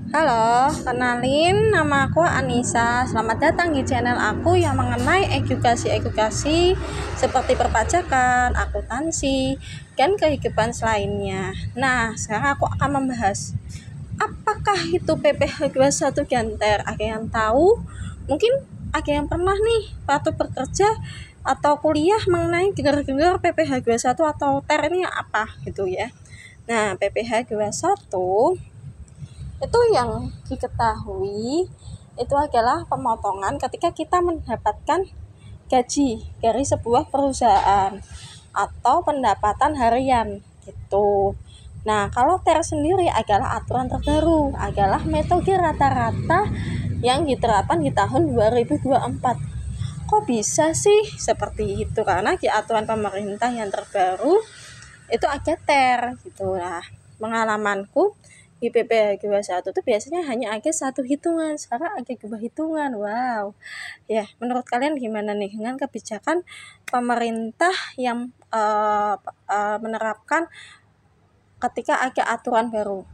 Halo, kenalin nama aku Anissa. Selamat datang di channel aku yang mengenai edukasi seperti perpajakan, akuntansi, dan kehidupan selainnya. Nah, sekarang aku akan membahas apakah itu PPh 21 Ganter. Ada yang tahu? Mungkin ada yang pernah nih waktu bekerja atau kuliah mengenai gelar-gelar PPh 21 atau TER ini apa gitu ya. Nah, PPh 21 itu yang diketahui itu adalah pemotongan ketika kita mendapatkan gaji dari sebuah perusahaan atau pendapatan harian gitu. Nah, kalau TER sendiri adalah aturan terbaru, adalah metode rata-rata yang diterapkan di tahun 2024. Kok bisa sih seperti itu? Karena di aturan pemerintah yang terbaru itu ada TER gitu. Nah, pengalamanku di PPh 21 itu biasanya hanya ada satu hitungan, sekarang ada dua hitungan. Wow. Ya, menurut kalian gimana nih dengan kebijakan pemerintah yang menerapkan ketika ada aturan baru?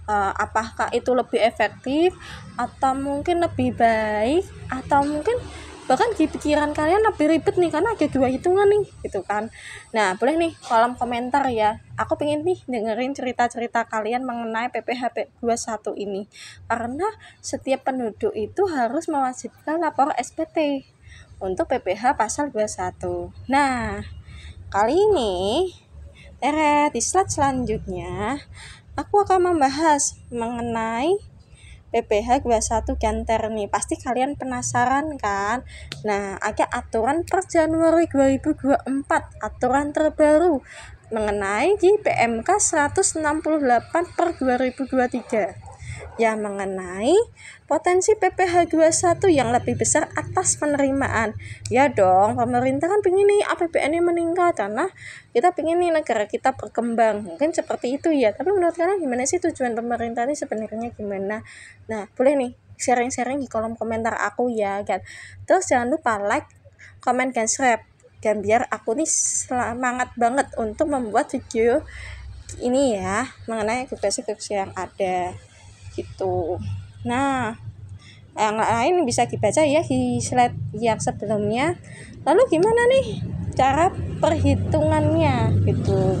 Apakah itu lebih efektif atau mungkin lebih baik atau mungkin bahkan di pikiran kalian lebih ribet nih karena ada dua hitungan nih gitu kan. Nah, boleh nih kolom komentar ya, aku pengen nih dengerin cerita-cerita kalian mengenai PPh 21 ini, karena setiap penduduk itu harus mewajibkan lapor SPT untuk PPh pasal 21. Nah, kali ini di slide selanjutnya aku akan membahas mengenai PPh 21 Ganter nih. Pasti kalian penasaran kan? Nah, ada aturan per Januari 2024, aturan terbaru mengenai di PMK 168 per 2023 yang mengenai potensi PPh 21 yang lebih besar atas penerimaan. Ya dong, pemerintah kan pengen nih APBN-nya meningkat karena kita pengen nih negara kita berkembang. Mungkin seperti itu ya. Tapi menurut kalian gimana sih tujuan pemerintah ini sebenarnya gimana? Nah, boleh nih sharing-sharing di kolom komentar aku ya kan. Terus jangan lupa like, komen, dan subscribe. Dan biar aku nih semangat banget untuk membuat video ini ya mengenai edukasi yang ada gitu. Nah, yang lain bisa dibaca ya di slide yang sebelumnya. Lalu gimana nih cara perhitungannya gitu.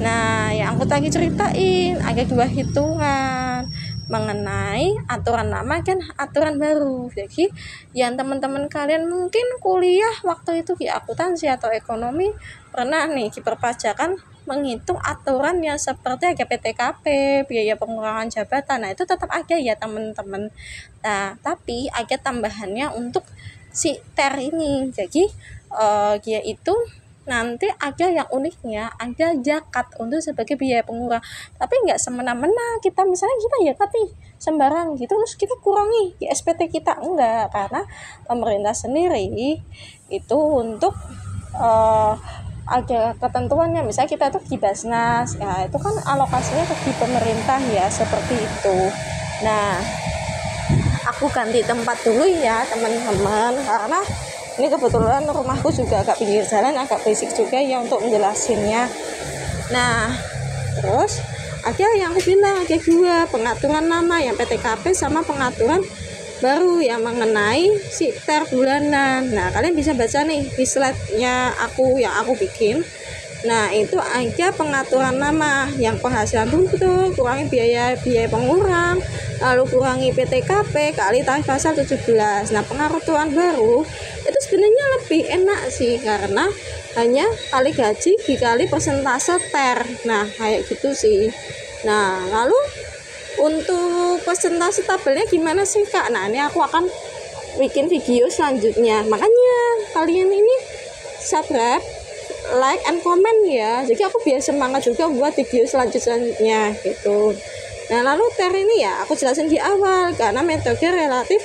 Nah, yang aku tadi ceritain ada dua hitungan mengenai aturan lama dan aturan baru. Jadi yang teman-teman kalian mungkin kuliah waktu itu di akuntansi atau ekonomi pernah nih di perpajakan menghitung aturan yang seperti ada PTKP, biaya pengurangan jabatan. Nah, itu tetap ada ya teman-teman. Nah, tapi ada tambahannya untuk si TER ini. Jadi dia itu nanti ada yang uniknya, ada zakat untuk sebagai biaya pengurang. Tapi nggak semena-mena kita misalnya kita zakat nih sembarang gitu terus kita kurangi di SPT kita, enggak, karena pemerintah sendiri itu untuk ada ketentuannya. Misalnya kita tuh di Basnas ya, itu kan alokasinya di pemerintah ya, seperti itu. Nah, aku ganti tempat dulu ya teman-teman, karena ini kebetulan rumahku juga agak pinggir jalan, agak basic juga ya untuk menjelasinnya. Nah, terus ada yang aku bilang ada dua pengaturan lama yang PTKP sama pengaturan baru yang mengenai si TER bulanan. Nah, kalian bisa baca nih di slide-nya yang aku bikin. Nah, itu ada pengaturan lama yang penghasilan tuntut, kurangi biaya pengurang, lalu kurangi PTKP kali tarif pasal 17. Nah, pengaturan baru itu sebenarnya lebih enak sih karena hanya kali gaji dikali persentase TER. Nah, kayak gitu sih. Nah, lalu untuk persentase tabelnya gimana sih Kak? Nah, ini aku akan bikin video selanjutnya. Makanya kalian ini subscribe, like, and comment ya. Jadi aku biar semangat juga buat video selanjutnya gitu. Nah, lalu TER ini ya aku jelasin di awal karena metode relatif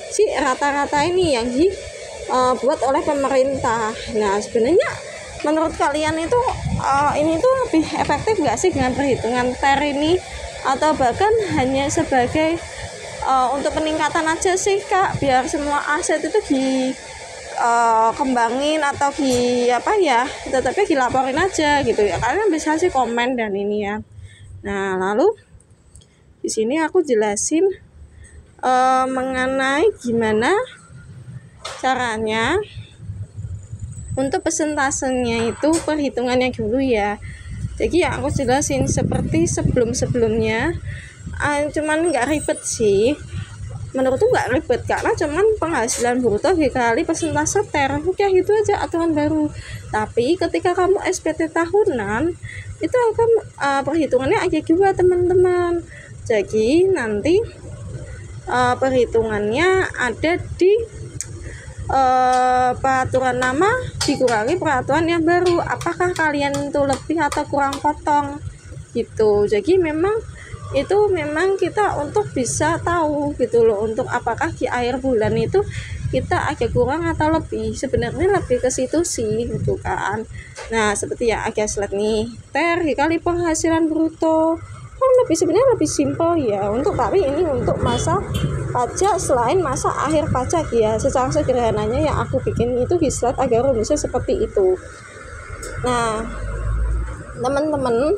si rata-rata ini yang dibuat oleh pemerintah. Nah, sebenarnya menurut kalian itu ini tuh lebih efektif nggak sih dengan perhitungan TER ini, atau bahkan hanya sebagai untuk peningkatan aja sih Kak, biar semua aset itu kembangin atau tetapi dilaporin aja gitu ya. Kalian bisa sih komen dan ini ya. Nah, lalu Di sini aku jelasin mengenai gimana caranya untuk persentasenya itu, perhitungannya dulu ya. Jadi yang aku jelasin seperti sebelum-sebelumnya, cuman nggak ribet sih. Menurutku nggak ribet karena cuman penghasilan bruto dikali persentase TER, udah itu aja aturan baru. Tapi ketika kamu SPT tahunan itu akan perhitungannya ada juga teman-teman. Jadi nanti perhitungannya ada di peraturan lama dikurangi peraturan yang baru, apakah kalian itu lebih atau kurang potong gitu. Jadi memang kita untuk bisa tahu gitu loh, untuk apakah di akhir bulan itu kita agak kurang atau lebih. Sebenarnya lebih ke situ sih gitu kan. Nah seperti yang agak slide nih, TER dikali penghasilan bruto kan sebenarnya lebih simpel ya untuk, tapi ini untuk masa pajak selain masa akhir pajak ya. Secara sederhananya yang aku bikin itu di slide agar rumusnya seperti itu. Nah teman-teman,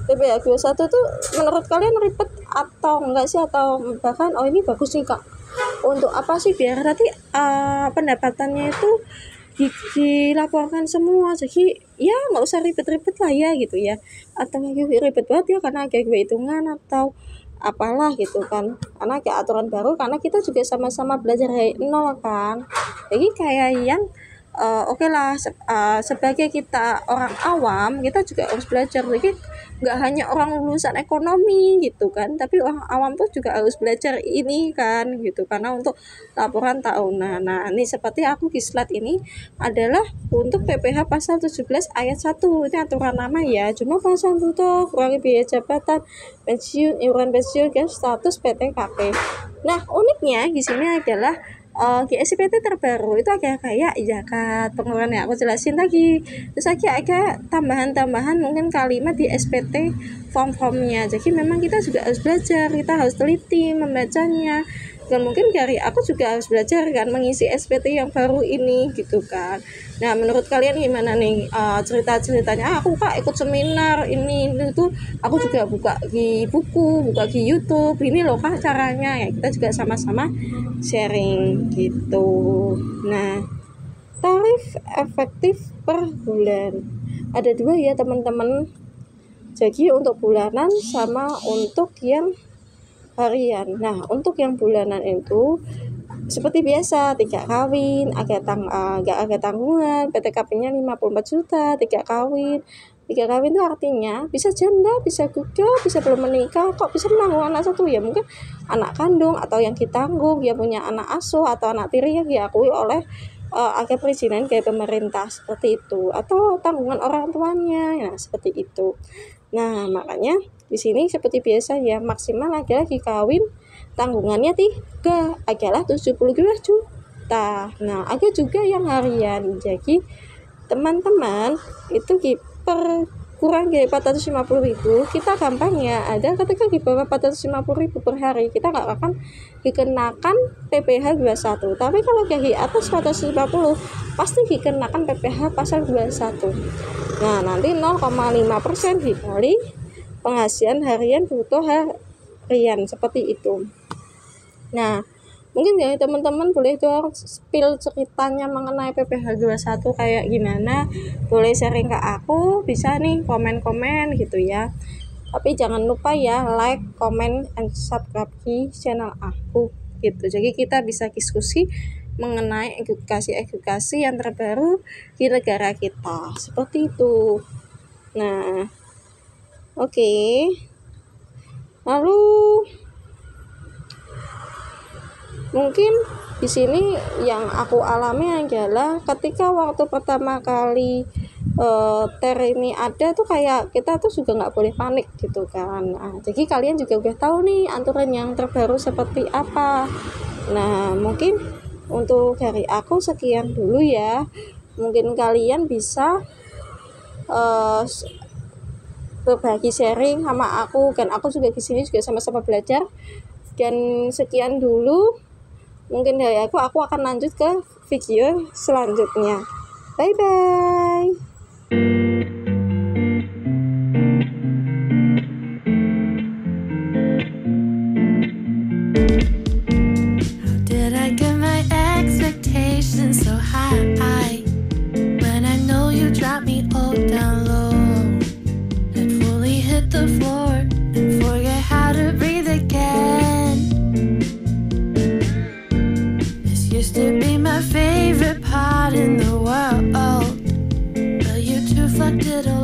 PPh 21 tuh menurut kalian ribet atau enggak sih, atau bahkan ini bagus nih Kak, untuk apa sih, biar nanti pendapatannya itu dilaporkan semua, jadi ya nggak usah ribet-ribet lah ya gitu ya, atau ribet banget ya karena kayak hitungan atau apalah gitu kan, karena kayak aturan baru, karena kita juga sama-sama belajar dari nol kan. Jadi kayak yang oke lah, sebagai kita orang awam kita juga harus belajar. Jadi nggak hanya orang lulusan ekonomi gitu kan, tapi orang awam tuh juga harus belajar ini kan gitu, karena untuk laporan tahunan. Nah ini seperti aku di slide ini adalah untuk PPh pasal 17 ayat 1, ini aturan lama ya, cuma pasal bruto kurangi biaya jabatan, pensiun, iuran pensiun, dan status PTKP. Nah uniknya di sini adalah di SPT terbaru itu agak kayak zakat, pengeluaran yang aku jelasin tadi. Terus agak tambahan-tambahan mungkin kalimat di SPT form-formnya. Jadi memang kita juga harus belajar, kita harus teliti membacanya. Dan mungkin dari aku juga harus belajar kan mengisi SPT yang baru ini gitu kan. Nah menurut kalian gimana nih cerita-ceritanya? Aku Kak ikut seminar ini itu, aku juga buka di buku, buka di YouTube, ini loh Kak caranya ya, kita juga sama-sama sharing gitu. Nah tarif efektif per bulan ada 2 ya teman-teman, jadi untuk bulanan sama untuk yang harian. Nah untuk yang bulanan itu seperti biasa, 3 kawin, agak tanggungan, PTKP-nya 54 juta, 3 kawin. 3 kawin itu artinya bisa janda, bisa gugur, bisa belum menikah, kok bisa menanggung anak satu ya, mungkin anak kandung atau yang ditanggung, dia punya anak asuh atau anak tiri yang diakui oleh agak perizinan kayak pemerintah seperti itu, atau tanggungan orang tuanya, nah seperti itu. Nah makanya di sini seperti biasa ya, maksimal adalah dikawin tanggungannya 3 adalah 72 juta. Nah ada juga yang harian, jadi teman-teman itu kurang dari 450.000, kita gampangnya ada ketika di bawah 450.000 per hari kita nggak akan dikenakan PPh 21, tapi kalau dari atas 450 pasti dikenakan PPh pasal 21. Nah nanti 0,5% dikali penghasilan harian bruto harian seperti itu. Nah mungkin ya teman-teman boleh dong spill ceritanya mengenai PPh 21 kayak gimana, boleh sharing ke aku, bisa nih komen-komen gitu ya. Tapi jangan lupa ya like, comment, and subscribe di channel aku gitu. Jadi kita bisa diskusi mengenai edukasi yang terbaru di negara kita seperti itu. Nah oke. Lalu mungkin di sini yang aku alami adalah ketika waktu pertama kali TER ini ada tuh kayak kita tuh juga nggak boleh panik gitu kan. Nah, jadi kalian juga udah tahu nih aturan yang terbaru seperti apa. Nah mungkin untuk dari aku sekian dulu ya. Mungkin kalian bisa berbagi sharing sama aku, dan aku juga di sini juga sama-sama belajar. Dan sekian dulu mungkin dari aku akan lanjut ke video selanjutnya. Bye bye. did all